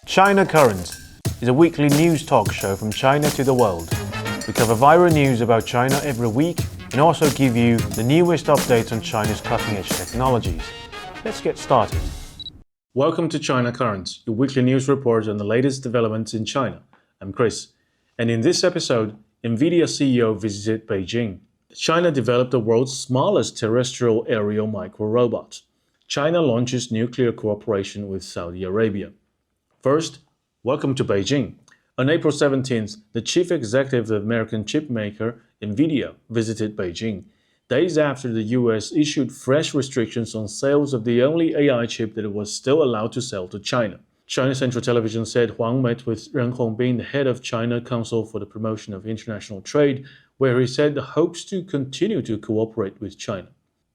China Current is a weekly news talk show from China to the world. We cover viral news about China every week and also give you the newest updates on China's cutting-edge technologies. Let's get started. Welcome to China Current, your weekly news report on the latest developments in China. I'm Chris, and in this episode, Nvidia CEO visited Beijing. China developed the world's smallest terrestrial aerial micro-robot. China launches nuclear cooperation with Saudi Arabia. First, welcome to Beijing. On April 17th, the chief executive of American chip maker Nvidia visited Beijing, days after the US issued fresh restrictions on sales of the only AI chip that it was still allowed to sell to China. China Central Television said Huang met with Ren Hongbin, the head of China Council for the Promotion of International Trade, where he said hopes to continue to cooperate with China.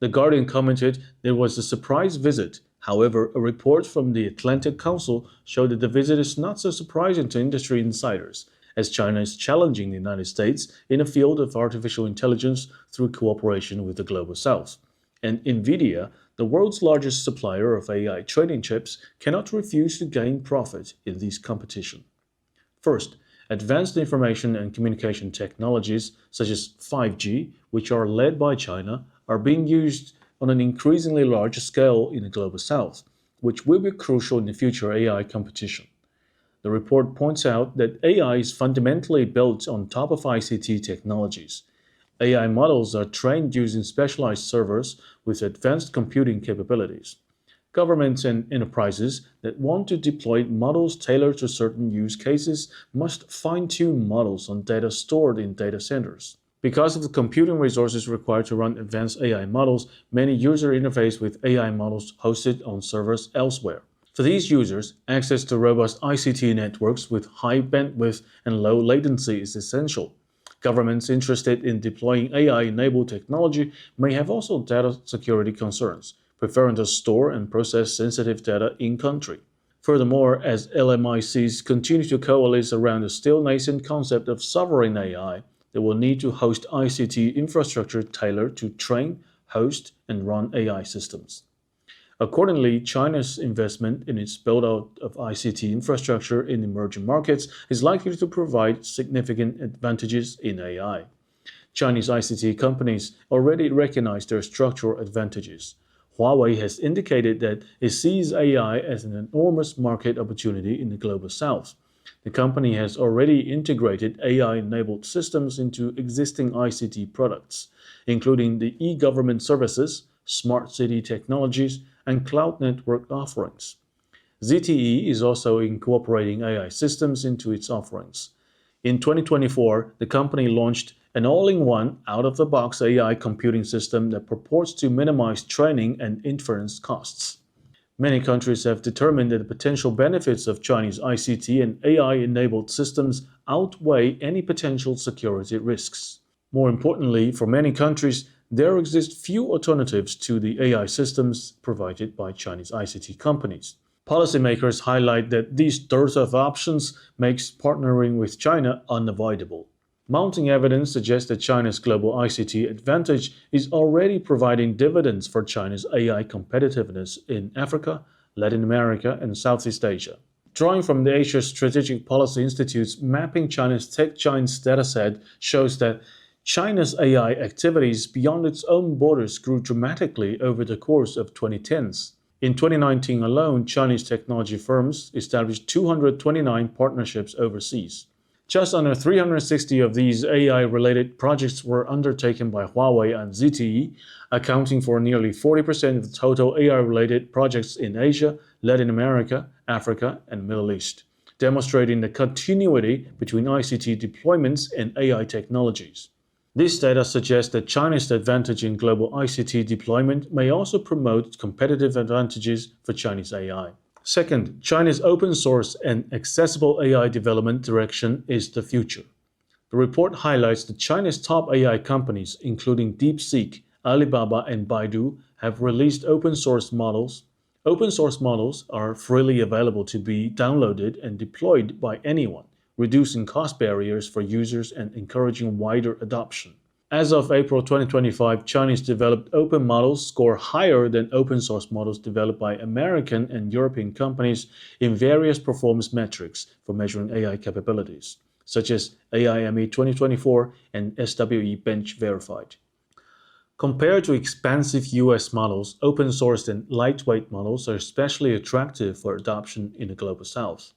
The Guardian commented there was a surprise visit. However, a report from the Atlantic Council showed that the visit is not so surprising to industry insiders, as China is challenging the United States in a field of artificial intelligence through cooperation with the Global South. And Nvidia, the world's largest supplier of AI training chips, cannot refuse to gain profit in this competition. First, advanced information and communication technologies such as 5G, which are led by China, are being used on an increasingly large scale in the Global South, which will be crucial in the future AI competition. The report points out that AI is fundamentally built on top of ICT technologies. AI models are trained using specialized servers with advanced computing capabilities. Governments and enterprises that want to deploy models tailored to certain use cases must fine-tune models on data stored in data centers. Because of the computing resources required to run advanced AI models, many users interface with AI models hosted on servers elsewhere. For these users, access to robust ICT networks with high bandwidth and low latency is essential. Governments interested in deploying AI-enabled technology may have also data security concerns, preferring to store and process sensitive data in-country. Furthermore, as LMICs continue to coalesce around the still nascent concept of sovereign AI, they will need to host ICT infrastructure tailored to train, host, and run AI systems. Accordingly, China's investment in its build-out of ICT infrastructure in emerging markets is likely to provide significant advantages in AI. Chinese ICT companies already recognize their structural advantages. Huawei has indicated that it sees AI as an enormous market opportunity in the Global South. The company has already integrated AI-enabled systems into existing ICT products, including the e-government services, smart city technologies, and cloud network offerings. ZTE is also incorporating AI systems into its offerings. In 2024, the company launched an all-in-one, out-of-the-box AI computing system that purports to minimize training and inference costs. Many countries have determined that the potential benefits of Chinese ICT and AI-enabled systems outweigh any potential security risks. More importantly, for many countries, there exist few alternatives to the AI systems provided by Chinese ICT companies. Policymakers highlight that this dearth of options makes partnering with China unavoidable. Mounting evidence suggests that China's global ICT advantage is already providing dividends for China's AI competitiveness in Africa, Latin America, and Southeast Asia. Drawing from the Asia Strategic Policy Institute's Mapping China's Tech Giants dataset shows that China's AI activities beyond its own borders grew dramatically over the course of 2010s. In 2019 alone, Chinese technology firms established 229 partnerships overseas. Just under 360 of these AI-related projects were undertaken by Huawei and ZTE, accounting for nearly 40% of the total AI-related projects in Asia, Latin America, Africa, and Middle East, demonstrating the continuity between ICT deployments and AI technologies. This data suggests that China's advantage in global ICT deployment may also promote competitive advantages for Chinese AI. Second, China's open source and accessible AI development direction is the future. The report highlights that China's top AI companies, including DeepSeek, Alibaba, and Baidu, have released open source models. Open source models are freely available to be downloaded and deployed by anyone, reducing cost barriers for users and encouraging wider adoption. As of April 2025, Chinese developed open models score higher than open source models developed by American and European companies in various performance metrics for measuring AI capabilities, such as AIME 2024 and SWE Bench Verified. Compared to expensive US models, open sourced and lightweight models are especially attractive for adoption in the Global South.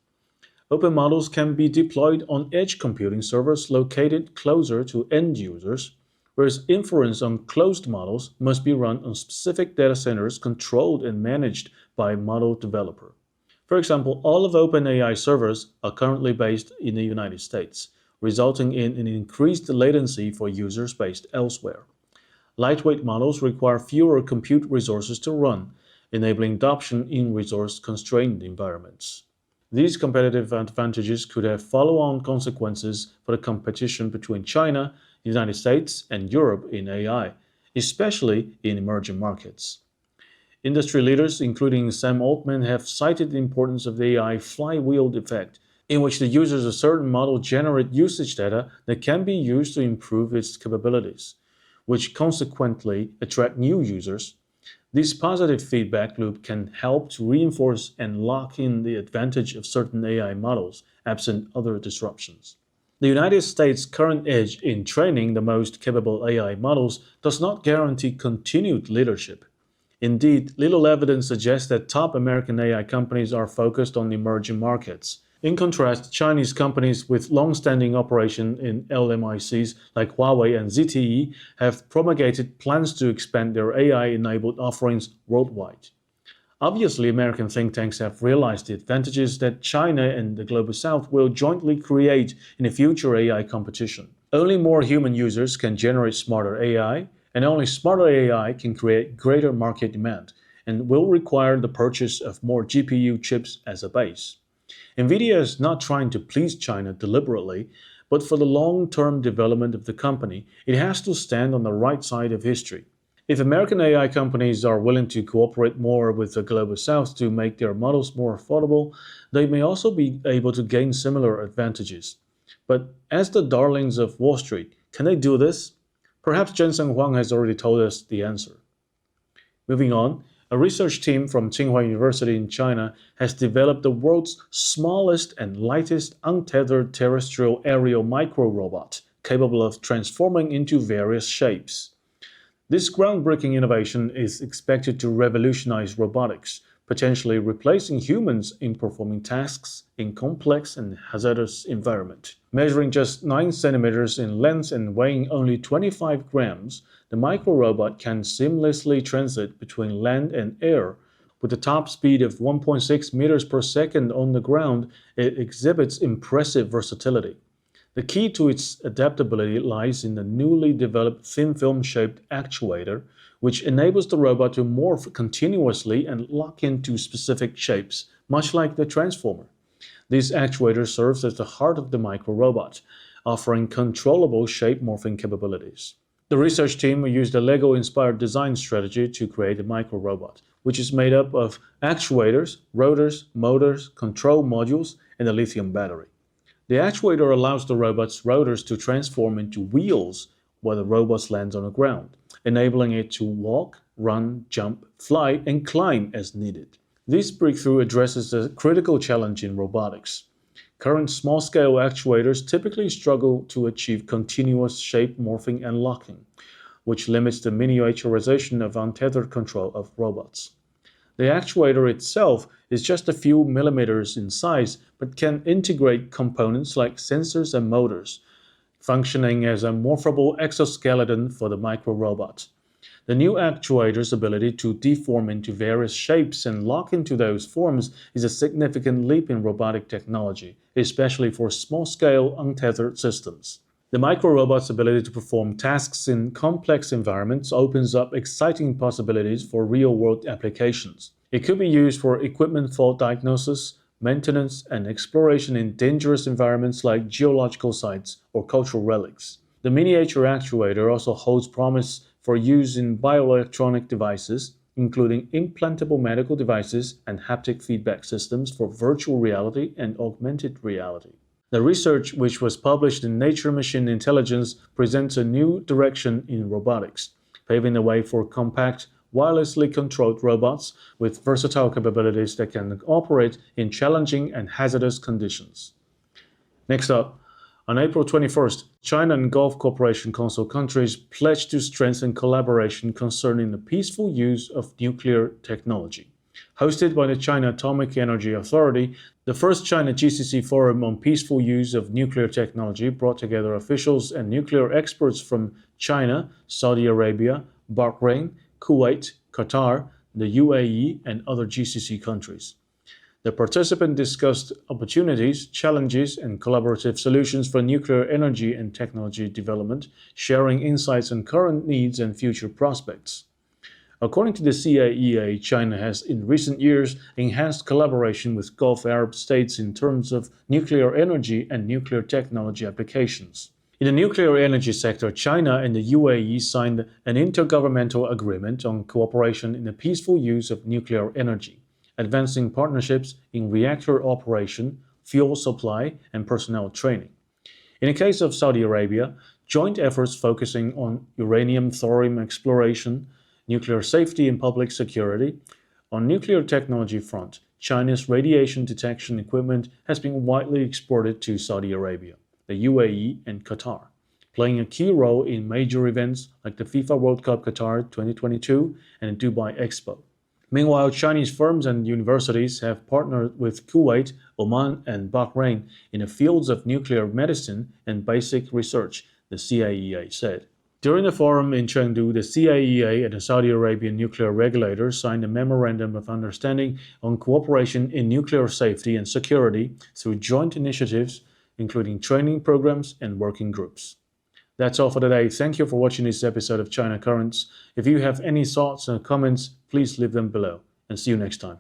Open models can be deployed on edge computing servers located closer to end users, whereas inference on closed models must be run on specific data centers controlled and managed by a model developer. For example, all of OpenAI servers are currently based in the United States, resulting in an increased latency for users based elsewhere. Lightweight models require fewer compute resources to run, enabling adoption in resource-constrained environments. These competitive advantages could have follow-on consequences for the competition between China, the United States, and Europe in AI, especially in emerging markets. Industry leaders, including Sam Altman, have cited the importance of the AI flywheel effect, in which the users of a certain model generate usage data that can be used to improve its capabilities, which consequently attract new users. This positive feedback loop can help to reinforce and lock in the advantage of certain AI models, absent other disruptions. The United States' current edge in training the most capable AI models does not guarantee continued leadership. Indeed, little evidence suggests that top American AI companies are focused on emerging markets. In contrast, Chinese companies with long-standing operation in LMICs like Huawei and ZTE have promulgated plans to expand their AI-enabled offerings worldwide. Obviously, American think tanks have realized the advantages that China and the Global South will jointly create in a future AI competition. Only more human users can generate smarter AI, and only smarter AI can create greater market demand, and will require the purchase of more GPU chips as a base. Nvidia is not trying to please China deliberately, but for the long-term development of the company, it has to stand on the right side of history. If American AI companies are willing to cooperate more with the Global South to make their models more affordable, they may also be able to gain similar advantages. But as the darlings of Wall Street, can they do this? Perhaps Jensen Huang has already told us the answer. Moving on, a research team from Tsinghua University in China has developed the world's smallest and lightest untethered terrestrial aerial micro-robot, capable of transforming into various shapes. This groundbreaking innovation is expected to revolutionize robotics, potentially replacing humans in performing tasks in complex and hazardous environments. Measuring just 9 centimeters in length and weighing only 25 grams, the micro-robot can seamlessly transit between land and air. With a top speed of 1.6 meters per second on the ground, it exhibits impressive versatility. The key to its adaptability lies in the newly developed thin film-shaped actuator, which enables the robot to morph continuously and lock into specific shapes, much like the transformer. This actuator serves as the heart of the micro-robot, offering controllable shape morphing capabilities. The research team used a Lego-inspired design strategy to create a micro-robot, which is made up of actuators, rotors, motors, control modules, and a lithium battery. The actuator allows the robot's rotors to transform into wheels while the robot lands on the ground, enabling it to walk, run, jump, fly, and climb as needed. This breakthrough addresses a critical challenge in robotics. Current small-scale actuators typically struggle to achieve continuous shape morphing and locking, which limits the miniaturization of untethered control of robots. The actuator itself is just a few millimeters in size, but can integrate components like sensors and motors, functioning as a morphable exoskeleton for the micro-robot. The new actuator's ability to deform into various shapes and lock into those forms is a significant leap in robotic technology, especially for small-scale untethered systems. The micro-robot's ability to perform tasks in complex environments opens up exciting possibilities for real-world applications. It could be used for equipment fault diagnosis, maintenance, and exploration in dangerous environments like geological sites or cultural relics. The miniature actuator also holds promise for use in bioelectronic devices, including implantable medical devices and haptic feedback systems for virtual reality and augmented reality. The research, which was published in Nature Machine Intelligence, presents a new direction in robotics, paving the way for compact, wirelessly controlled robots with versatile capabilities that can operate in challenging and hazardous conditions. Next up, on April 21st, China and Gulf Cooperation Council countries pledged to strengthen collaboration concerning the peaceful use of nuclear technology. Hosted by the China Atomic Energy Authority, the first China GCC Forum on Peaceful Use of Nuclear Technology brought together officials and nuclear experts from China, Saudi Arabia, Bahrain, Kuwait, Qatar, the UAE, and other GCC countries. The participants discussed opportunities, challenges, and collaborative solutions for nuclear energy and technology development, sharing insights on current needs and future prospects. According to the CIEA, China has in recent years enhanced collaboration with Gulf Arab states in terms of nuclear energy and nuclear technology applications. In the nuclear energy sector, China and the UAE signed an intergovernmental agreement on cooperation in the peaceful use of nuclear energy, advancing partnerships in reactor operation, fuel supply, and personnel training. In the case of Saudi Arabia, joint efforts focusing on uranium thorium exploration, nuclear safety and public security. On nuclear technology front, China's radiation detection equipment has been widely exported to Saudi Arabia, the UAE, and Qatar, playing a key role in major events like the FIFA World Cup Qatar 2022 and the Dubai Expo. Meanwhile, Chinese firms and universities have partnered with Kuwait, Oman, and Bahrain in the fields of nuclear medicine and basic research, the CIEA said. During the forum in Chengdu, the CIEA and the Saudi Arabian nuclear regulator signed a memorandum of understanding on cooperation in nuclear safety and security through joint initiatives, including training programs and working groups. That's all for today. Thank you for watching this episode of China Currents. If you have any thoughts or comments, please leave them below. And see you next time.